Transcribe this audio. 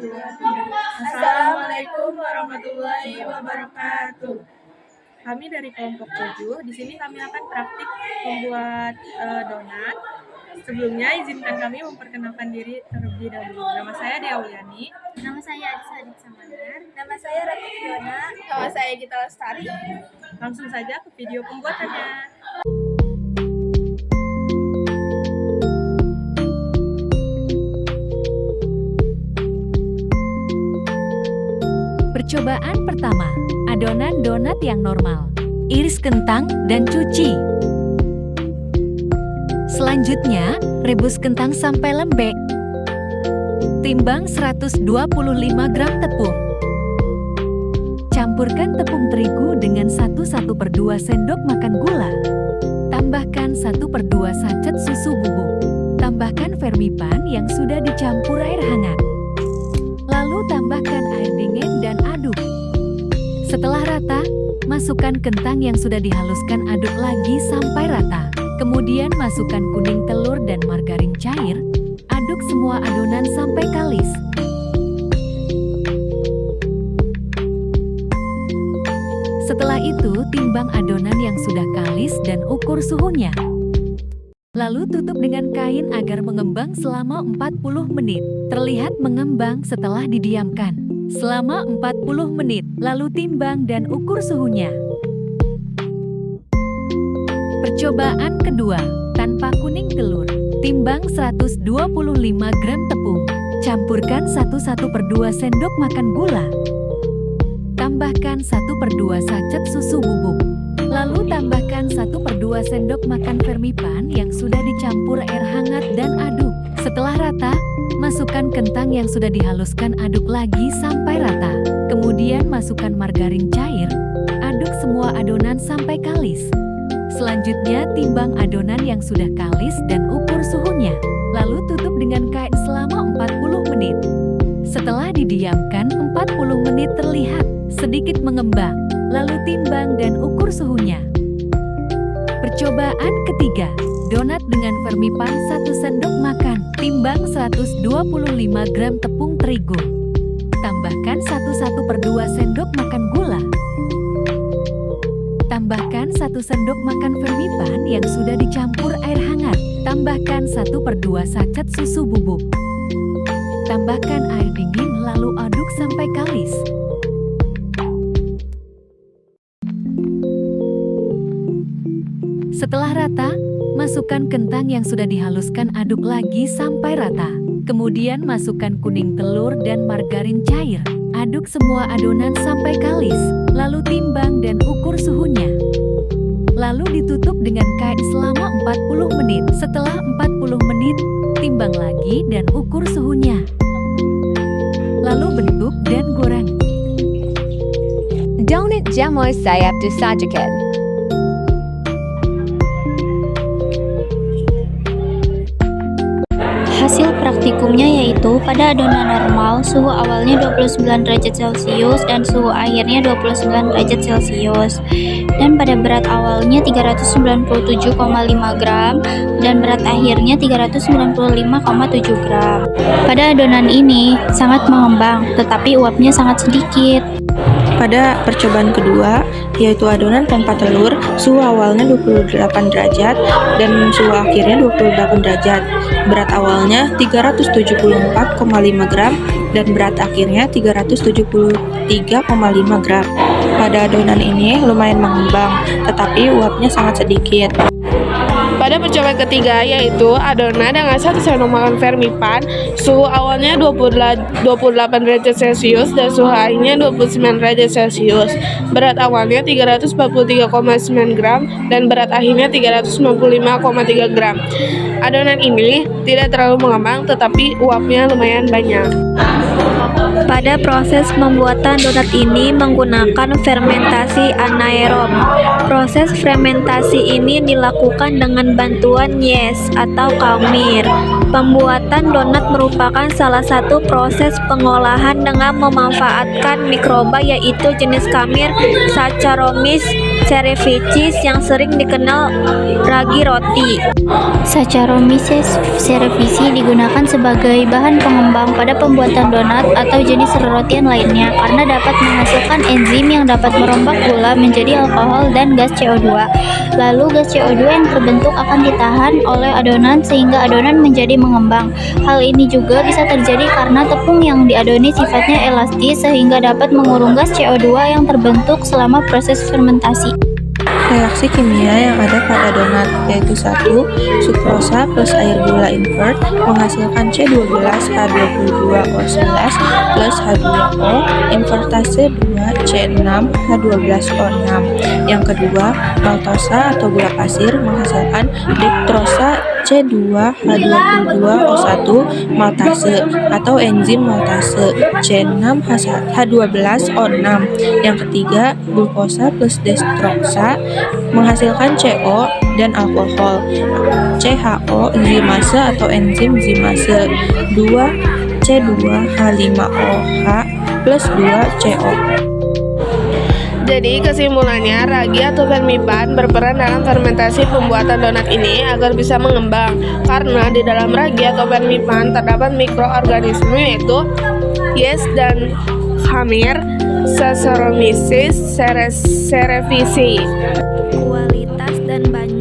wabarakatuh. Assalamualaikum warahmatullahi wabarakatuh. Kami dari kelompok 7, di sini kami akan praktik membuat donat. Sebelumnya izinkan kami memperkenalkan diri terlebih dahulu. Nama saya Dia Uliani. Nama saya Adisa Adit Samanar. Nama saya Ratu Fiona. Nama saya Gita Lestari. Langsung saja ke video pembuatannya. Percobaan pertama, adonan donat yang normal. Iris kentang dan cuci. Selanjutnya, rebus kentang sampai lembek. Timbang 125 gram tepung. Campurkan tepung terigu dengan 1/1/2 sendok makan gula. Tambahkan 1/2 sachet susu bubuk. Tambahkan vermipan yang sudah dicampur air hangat. Lalu tambahkan air dingin dan aduk. Setelah rata, masukkan kentang yang sudah dihaluskan, aduk lagi sampai rata. Kemudian masukkan kuning telur dan margarin cair. Aduk semua adonan sampai kalis. Setelah itu, timbang adonan yang sudah kalis dan ukur suhunya. Lalu tutup dengan kain agar mengembang selama 40 menit. Terlihat mengembang setelah didiamkan selama 40 menit. Lalu timbang dan ukur suhunya. Percobaan kedua, tanpa kuning telur. Timbang 125 gram tepung. Campurkan 1/1/2 sendok makan gula. Tambahkan 1/2 sachet susu bubuk. Lalu tambahkan 1/2 sendok makan vermipan yang sudah dicampur air hangat dan aduk. Setelah rata, masukkan kentang yang sudah dihaluskan, aduk lagi sampai rata. Kemudian masukkan margarin cair. Aduk semua adonan sampai kalis. Selanjutnya timbang adonan yang sudah kalis dan ukur suhunya. Lalu tutup dengan kain selama 40 menit. Setelah didiamkan 40 menit, terlihat sedikit mengembang. Lalu timbang dan ukur suhunya. Percobaan ketiga, donat dengan vermipan 1 sendok makan. Timbang 125 gram tepung terigu. Tambahkan 1/1/2 sendok makan gula. Tambahkan 1 sendok makan vermipan yang sudah dicampur air hangat. Tambahkan 1/2 sachet susu bubuk. Tambahkan air dingin lalu aduk sampai kalis. Setelah rata, masukkan kentang yang sudah dihaluskan, aduk lagi sampai rata. Kemudian masukkan kuning telur dan margarin cair. Aduk semua adonan sampai kalis. Lalu timbang dan ukur suhunya. Lalu ditutup dengan kain selama 40 menit. Setelah 40 menit, timbang lagi dan ukur suhunya. Lalu bentuk dan goreng. Donat jamoy sayap disajikan. Hasil praktikumnya yaitu pada adonan normal, suhu awalnya 29 derajat Celcius dan suhu akhirnya 29 derajat Celcius. Dan pada berat awalnya 397,5 gram dan berat akhirnya 395,7 gram. Pada adonan ini sangat mengembang, tetapi uapnya sangat sedikit. Pada percobaan kedua, yaitu adonan tanpa telur, suhu awalnya 28 derajat dan suhu akhirnya 28 derajat. Berat awalnya 374,5 gram dan berat akhirnya 373,5 gram. Pada adonan ini lumayan mengembang, tetapi uapnya sangat sedikit. Pada percobaan ketiga, yaitu adonan dengan 1 sendok makan vermipan, suhu awalnya 28 derajat Celcius dan suhu akhirnya 29 derajat Celcius. Berat awalnya 343,9 gram dan berat akhirnya 395,3 gram. Adonan ini tidak terlalu mengembang, tetapi uapnya lumayan banyak. Pada proses pembuatan donat ini menggunakan fermentasi anaerob. Proses fermentasi ini dilakukan dengan bantuan yeast atau kaumir. Pembuatan donat merupakan salah satu proses pengolahan dengan memanfaatkan mikroba, yaitu jenis kamir Saccharomyces cerevisiae yang sering dikenal ragi roti. Saccharomyces cerevisiae digunakan sebagai bahan pengembang pada pembuatan donat atau jenis rotian lainnya karena dapat menghasilkan enzim yang dapat merombak gula menjadi alkohol dan gas CO2. Lalu gas CO2 yang terbentuk akan ditahan oleh adonan sehingga adonan menjadi mengembang. Hal ini juga bisa terjadi karena tepung yang diadoni sifatnya elastis sehingga dapat mengurung gas CO2 yang terbentuk selama proses fermentasi. Reaksi kimia yang ada pada donat yaitu 1. Sukrosa plus air gula invert menghasilkan C12H22O11 plus H2O, invertase 2 C6H12O6. Yang kedua, maltosa atau gula pasir menghasilkan dektrosa C2H22O1 maltase atau enzim maltase C6H12O6. Yang ketiga, glukosa plus destrosa menghasilkan CO dan alkohol CHO zimase atau enzim zimase 2 C2H5OH plus 2 CO. Jadi kesimpulannya, ragi atau vermipan berperan dalam fermentasi pembuatan donat ini agar bisa mengembang. Karena di dalam ragi atau vermipan terdapat mikroorganisme yaitu yeast dan khamir Saccharomyces cerevisiae. Kualitas dan banyak